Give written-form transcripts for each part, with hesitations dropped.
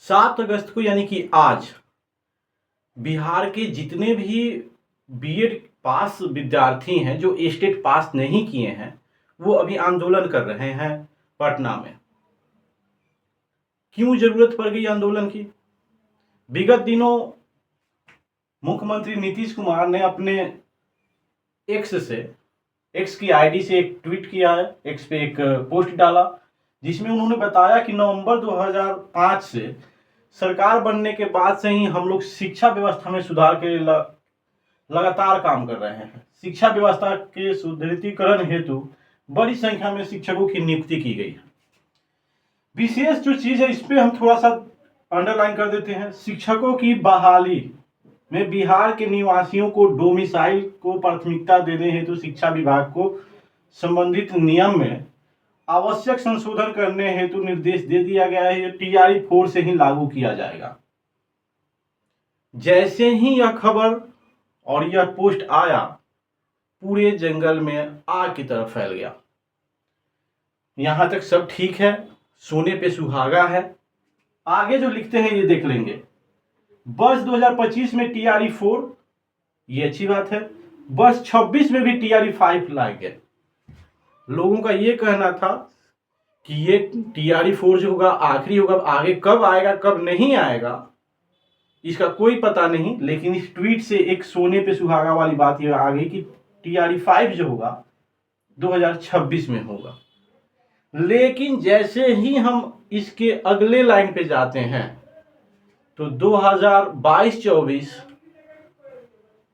7 अगस्त को यानी कि आज बिहार के जितने भी बीएड पास विद्यार्थी हैं जो स्टेट पास नहीं किए हैं वो अभी आंदोलन कर रहे हैं पटना में। क्यों जरूरत पड़ गई आंदोलन की? विगत दिनों मुख्यमंत्री नीतीश कुमार ने अपने एक्स की आईडी से एक ट्वीट किया है, एक्स पे एक पोस्ट डाला जिसमें उन्होंने बताया कि नवंबर 2005 से सरकार बनने के बाद से ही हम लोग शिक्षा व्यवस्था में सुधार के लिए लगातार काम कर रहे हैं। शिक्षा व्यवस्था के सुदृढ़ीकरण हेतु बड़ी संख्या में शिक्षकों की नियुक्ति की गई है। विशेष जो चीज है इस पे हम थोड़ा सा अंडरलाइन कर देते हैं। शिक्षकों की बहाली में बिहार के निवासियों को डोमिसाइल को प्राथमिकता देने हेतु शिक्षा विभाग को संबंधित नियम में आवश्यक संशोधन करने हेतु निर्देश दे दिया गया है। यह TRE 4 से ही लागू किया जाएगा। जैसे ही यह खबर और यह पोस्ट आया पूरे जंगल में आग की तरह फैल गया। यहां तक सब ठीक है, सोने पे सुहागा है। आगे जो लिखते हैं ये देख लेंगे। वर्ष 2025 में TRE 4, ये अच्छी बात है। वर्ष 26 में भी TRE 5 लाएंगे। लोगों का ये कहना था कि ये TRE 4 जो होगा आखिरी होगा, आगे कब आएगा कब नहीं आएगा इसका कोई पता नहीं। लेकिन इस ट्वीट से एक सोने पे सुहागा वाली बात ये आ गई कि TRE 5 जो होगा 2026 में होगा। लेकिन जैसे ही हम इसके अगले लाइन पे जाते हैं तो 2022-24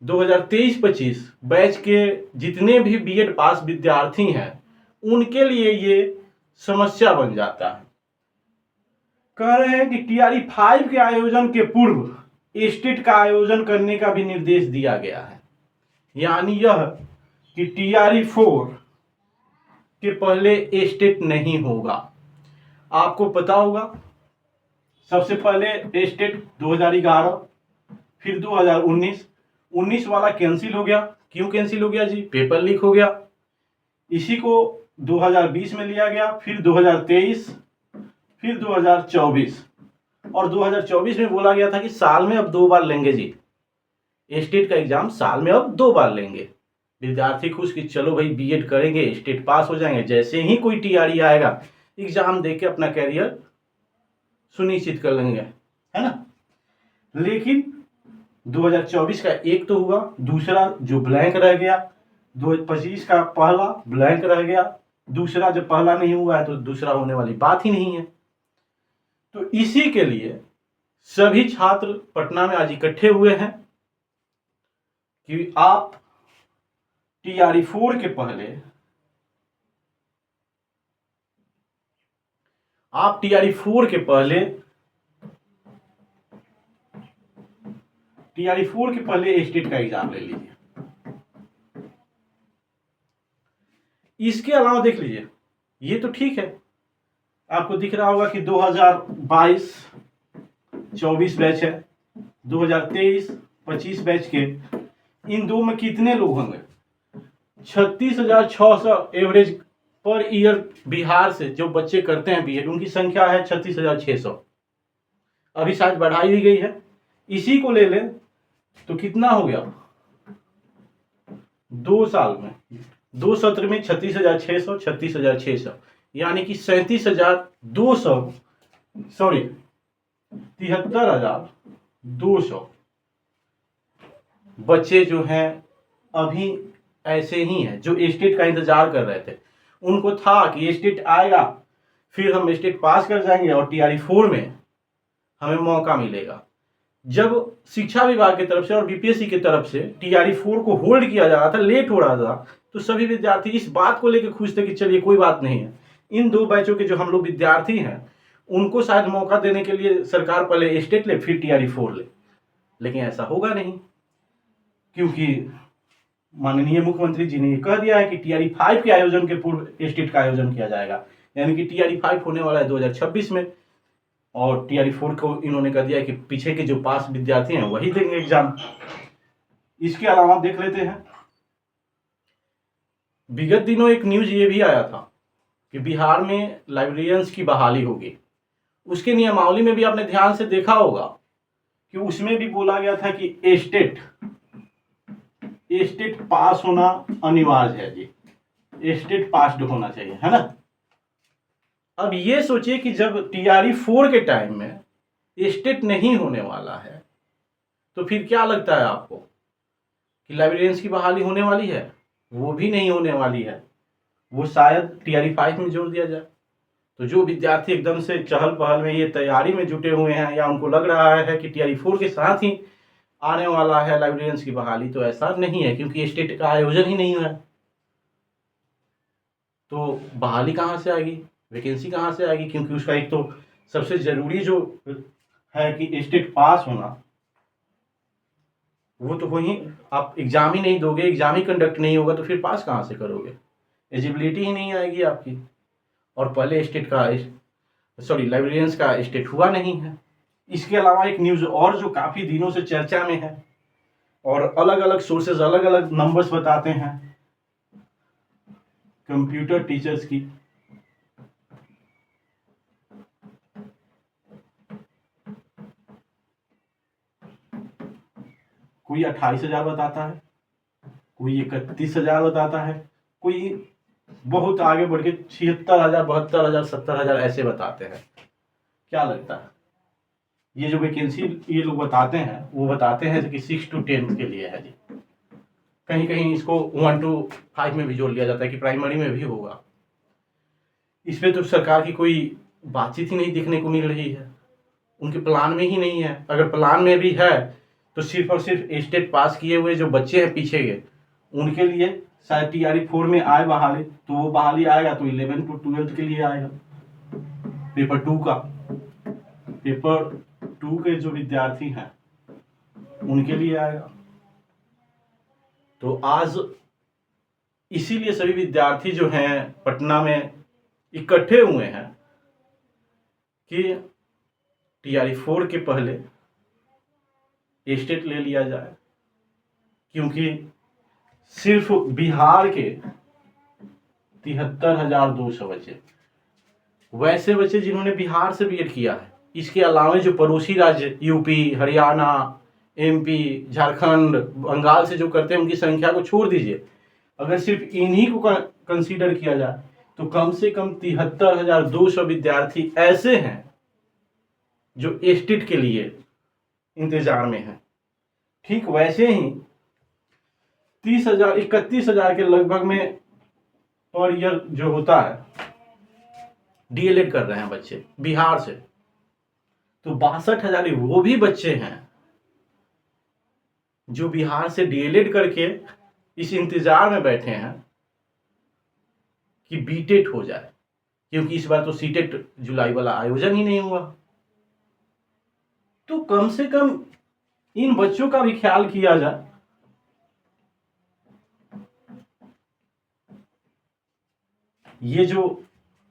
2023-25 बैच के जितने भी बीएड पास विद्यार्थी हैं उनके लिए ये समस्या बन जाता है। कह रहे हैं कि TRE 5 के आयोजन के पूर्व स्टेट का आयोजन करने का भी निर्देश दिया गया है। यानी यह कि TRE 4 के पहले स्टेट नहीं होगा। आपको पता होगा सबसे पहले स्टेट 2011, फिर 2019 वाला कैंसिल हो गया। क्यों कैंसिल हो गया जी? पेपर लीक हो गया। इसी को 2020 में लिया गया, फिर 2023, फिर 2024 और 2024 में बोला गया था कि साल में अब 2 बार लेंगे जी, स्टेट का एग्जाम साल में अब 2 बार लेंगे। विद्यार्थी खुश कि चलो भाई बीएड करेंगे, स्टेट पास हो जाएंगे, जैसे ही कोई TRE आएगा एग्जाम देके अपना कैरियर सुनिश्चित कर लेंगे, है ना। लेकिन 2024 का एक तो हुआ, दूसरा जो ब्लैंक रह गया, 2025 का पहला ब्लैंक रह गया, दूसरा जब पहला नहीं हुआ है तो दूसरा होने वाली बात ही नहीं है। तो इसी के लिए सभी छात्र पटना में आज इकट्ठे हुए हैं कि आप TRE 4 के पहले स्टेट का एग्जाम ले लीजिए। इसके अलावा देख लीजिए, ये तो ठीक है, आपको दिख रहा होगा कि 2022-24 बैच है, 2023-25 बैच के इन दो में कितने लोग होंगे? 36,600 एवरेज पर ईयर बिहार से जो बच्चे करते हैं बीएड उनकी संख्या है 36,600। अभी शायद बढ़ाई भी गई है। इसी को ले लें तो कितना हो गया? 2 साल में 2 सत्र में 36,600 यानी कि 73,200 बच्चे जो हैं अभी ऐसे ही हैं जो स्टेट का इंतजार कर रहे थे। उनको था कि स्टेट आएगा फिर हम स्टेट पास कर जाएंगे और TRE 4 में हमें मौका मिलेगा। जब शिक्षा विभाग की तरफ से और BPSC की तरफ से TRE 4 को होल्ड किया जा रहा था, लेट हो रहा था, तो सभी विद्यार्थी इस बात को लेकर खुश थे कि चलिए कोई बात नहीं है, इन 2 बैचों के जो हम लोग विद्यार्थी हैं उनको शायद मौका देने के लिए सरकार पहले स्टेट ले फिर TRE 4 ले। लेकिन ऐसा होगा नहीं, क्योंकि माननीय मुख्यमंत्री जी ने ये कह दिया है कि TRE 5 के आयोजन के पूर्व स्टेट का आयोजन किया जाएगा। यानी कि TRE 5 होने वाला है 2026 में और TRE 4 को इन्होंने कह दिया है कि पीछे के जो पास विद्यार्थी हैं वही देंगे एग्जाम। इसके अलावा देख लेते हैं, विगत दिनों एक न्यूज ये भी आया था कि बिहार में लाइब्रेरियंस की बहाली होगी उसके नियमावली में भी आपने ध्यान से देखा होगा कि उसमें भी बोला गया था कि एस्टेट पास होना अनिवार्य है जी, एस्टेट पास्ड होना चाहिए, है ना। अब ये सोचिए कि जब टीआरई 4 के टाइम में एस्टेट नहीं होने वाला है तो फिर क्या लगता है आपको कि लाइब्रेरियंस की बहाली होने वाली है? वो भी नहीं होने वाली है, वो शायद टीआरई 5 में जोड़ दिया जाए। तो जो विद्यार्थी एकदम से चहल पहल में ये तैयारी में जुटे हुए हैं या उनको लग रहा है कि टीआरई 4 के साथ ही आने वाला है लाइब्रेरियंस की बहाली, तो ऐसा नहीं है, क्योंकि स्टेट का आयोजन ही नहीं है। तो बहाली कहाँ से आएगी, वैकेंसी कहाँ से आएगी? क्योंकि उसका एक तो सबसे जरूरी जो है कि स्टेट पास होना, वो तो वही, आप एग्जाम ही नहीं दोगे, एग्जाम ही कंडक्ट नहीं होगा तो फिर पास कहाँ से करोगे? एलिजिबिलिटी ही नहीं आएगी आपकी। और पहले लाइब्रेरियंस का स्टेट हुआ नहीं है। इसके अलावा एक न्यूज़ और जो काफ़ी दिनों से चर्चा में है और अलग अलग सोर्सेज अलग अलग नंबर्स बताते हैं कंप्यूटर टीचर्स की। कोई 28,000 बताता है, कोई 31,000 बताता है, कोई बहुत आगे बढ़ के 76,000, 72,000, 70,000 ऐसे बताते हैं। क्या लगता है ये जो वैकेंसी ये लोग बताते हैं, वो बताते हैं कि 6 to 10 के लिए है जी। कहीं कहीं इसको 1 to 5 में भी जोड़ लिया जाता है कि प्राइमरी में भी होगा। इसमें तो सरकार की कोई बातचीत ही नहीं देखने को मिल रही है, उनके प्लान में ही नहीं है। अगर प्लान में भी है तो सिर्फ और सिर्फ स्टेट पास किए हुए जो बच्चे हैं पीछे के, उनके लिए शायद टीआरई 4 में आए बहाली, तो वो बहाली आएगा तो 11 to 12 के लिए आएगा। पेपर 2 के जो विद्यार्थी हैं उनके लिए आएगा। तो आज इसीलिए सभी विद्यार्थी जो हैं पटना में इकट्ठे हुए हैं कि टीआरई 4 के पहले स्टेट ले लिया जाए, क्योंकि सिर्फ बिहार के 73,200 बच्चे, वैसे बच्चे जिन्होंने बिहार से बीएड किया है, इसके अलावा जो पड़ोसी राज्य यूपी, हरियाणा, एमपी, झारखंड, बंगाल से जो करते हैं उनकी संख्या को छोड़ दीजिए। अगर सिर्फ इन्हीं को कंसीडर किया जाए तो कम से कम 73,200 विद्यार्थी ऐसे हैं जो स्टेट के लिए इंतजार में हैं। ठीक वैसे ही 30,000, 31,000 के लगभग में पर ईयर जो होता है डीएलएड कर रहे हैं बच्चे बिहार से, तो 62,000 वो भी बच्चे हैं जो बिहार से डीएलएड करके इस इंतजार में बैठे हैं कि बीटेट हो जाए, क्योंकि इस बार तो सीटेट जुलाई वाला आयोजन ही नहीं हुआ। तो कम से कम इन बच्चों का भी ख्याल किया जाए। ये जो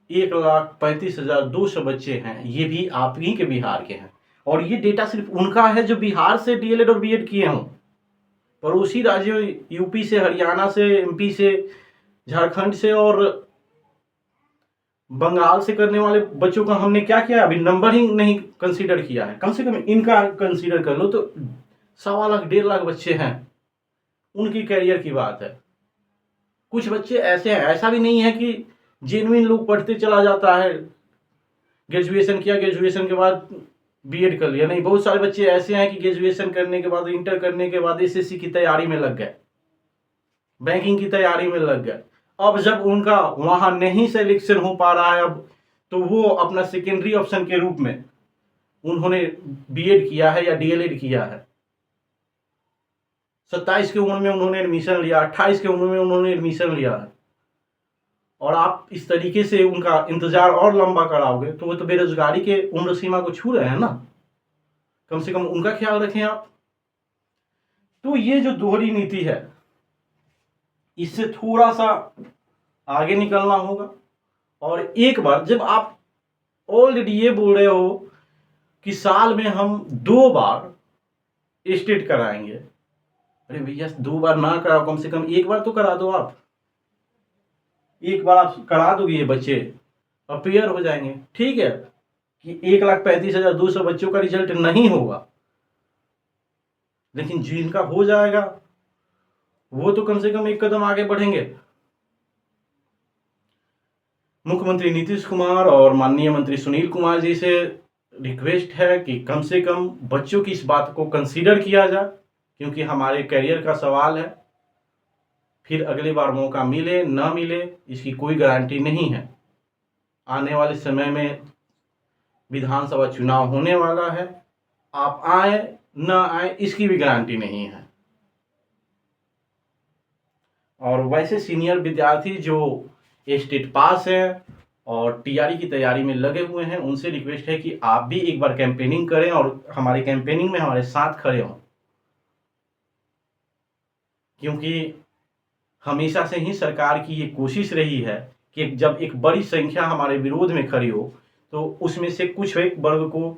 1,35,200 बच्चे हैं ये भी आप ही के बिहार के हैं, और ये डेटा सिर्फ उनका है जो बिहार से डीएलएड और बीएड किए हों। पड़ोसी राज्यों यूपी से, हरियाणा से, एमपी से, झारखंड से और बंगाल से करने वाले बच्चों का हमने क्या किया, अभी नंबर ही नहीं कंसीडर किया है। कम से कम इनका कंसीडर कर लो तो 1.25 लाख 1.5 लाख बच्चे हैं, उनकी कैरियर की बात है। कुछ बच्चे ऐसे हैं, ऐसा भी नहीं है कि जेन्युइन लोग पढ़ते चला जाता है, ग्रेजुएशन किया, ग्रेजुएशन के बाद बीएड कर लिया, नहीं। बहुत सारे बच्चे ऐसे हैं कि ग्रेजुएशन करने के बाद, इंटर करने के बाद एसएससी की तैयारी में लग गए, बैंकिंग की तैयारी में लग गए। अब जब उनका वहां नहीं सिलेक्शन हो पा रहा है अब, तो वो अपना सेकेंडरी ऑप्शन के रूप में उन्होंने बीएड किया है या डीएलएड किया है। 27 की उम्र में उन्होंने एडमिशन लिया, 28 की उम्र में उन्होंने एडमिशन लिया है, और आप इस तरीके से उनका इंतजार और लंबा कराओगे तो वो तो बेरोजगारी के उम्र सीमा को छू रहे हैं ना। कम से कम उनका ख्याल रखें आप। तो ये जो दोहरी नीति है इससे थोड़ा सा आगे निकलना होगा। और एक बार जब आप ऑलरेडी ये बोल रहे हो कि साल में हम 2 बार स्टेट कराएंगे, अरे भैया 2 बार ना कराओ, कम से कम 1 बार तो करा दो। आप 1 बार आप करा दोगे, ये बच्चे अपेयर हो जाएंगे। ठीक है कि 1,35,200 बच्चों का रिजल्ट नहीं होगा, लेकिन जिनका हो जाएगा वो तो कम से कम एक कदम आगे बढ़ेंगे। मुख्यमंत्री नीतीश कुमार और माननीय मंत्री सुनील कुमार जी से रिक्वेस्ट है कि कम से कम बच्चों की इस बात को कंसीडर किया जाए, क्योंकि हमारे करियर का सवाल है। फिर अगली बार मौका मिले ना मिले इसकी कोई गारंटी नहीं है। आने वाले समय में विधानसभा चुनाव होने वाला है, आप आए ना आए इसकी भी गारंटी नहीं है। और वैसे सीनियर विद्यार्थी जो स्टेट पास हैं और टीआरई की तैयारी में लगे हुए हैं, उनसे रिक्वेस्ट है कि आप भी एक बार कैंपेनिंग करें और हमारे कैंपेनिंग में हमारे साथ खड़े हों, क्योंकि हमेशा से ही सरकार की ये कोशिश रही है कि जब एक बड़ी संख्या हमारे विरोध में खड़ी हो तो उसमें से कुछ एक वर्ग को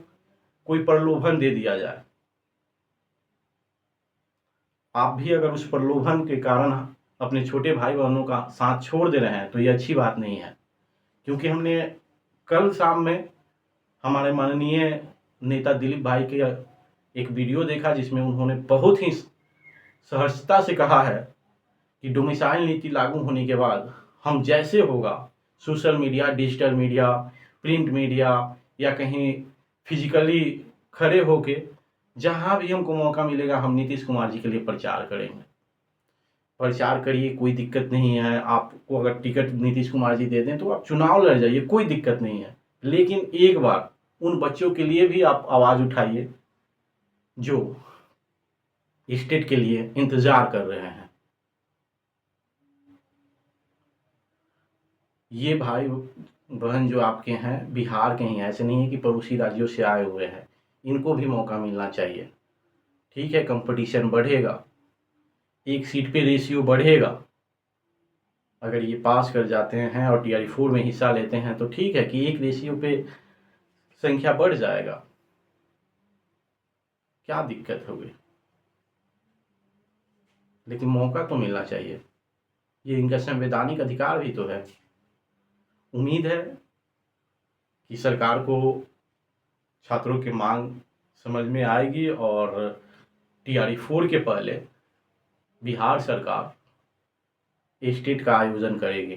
कोई प्रलोभन दे दिया जाए। आप भी अगर उस प्रलोभन के कारण अपने छोटे भाई बहनों का साथ छोड़ दे रहे हैं तो ये अच्छी बात नहीं है, क्योंकि हमने कल शाम में हमारे माननीय नेता दिलीप भाई के एक वीडियो देखा जिसमें उन्होंने बहुत ही सहजता से कहा है कि डोमिसाइल नीति लागू होने के बाद हम जैसे होगा social media, digital media, print media या कहीं फिजिकली खड़े होके जहाँ भी हमको मौका मिलेगा हम नीतीश कुमार जी के लिए प्रचार करेंगे। प्रचार करिए, कोई दिक्कत नहीं है। आपको अगर टिकट नीतीश कुमार जी दे दें तो आप चुनाव लड़ जाइए, कोई दिक्कत नहीं है। लेकिन एक बार उन बच्चों के लिए भी आप आवाज़ उठाइए जो स्टेट के लिए इंतजार कर रहे हैं। ये भाई बहन जो आपके हैं बिहार के ही, ऐसे नहीं है कि पड़ोसी राज्यों से आए हुए हैं, इनको भी मौका मिलना चाहिए। ठीक है, कंपटीशन बढ़ेगा, एक सीट पे रेशियो बढ़ेगा। अगर ये पास कर जाते हैं और टीआरई 4 में हिस्सा लेते हैं तो ठीक है कि एक रेशियो पे संख्या बढ़ जाएगा, क्या दिक्कत होगी, लेकिन मौका तो मिलना चाहिए। ये इनका संवैधानिक अधिकार भी तो है। उम्मीद है कि सरकार को छात्रों की मांग समझ में आएगी और टीआरई 4 के पहले बिहार सरकार स्टेट का आयोजन करेगी।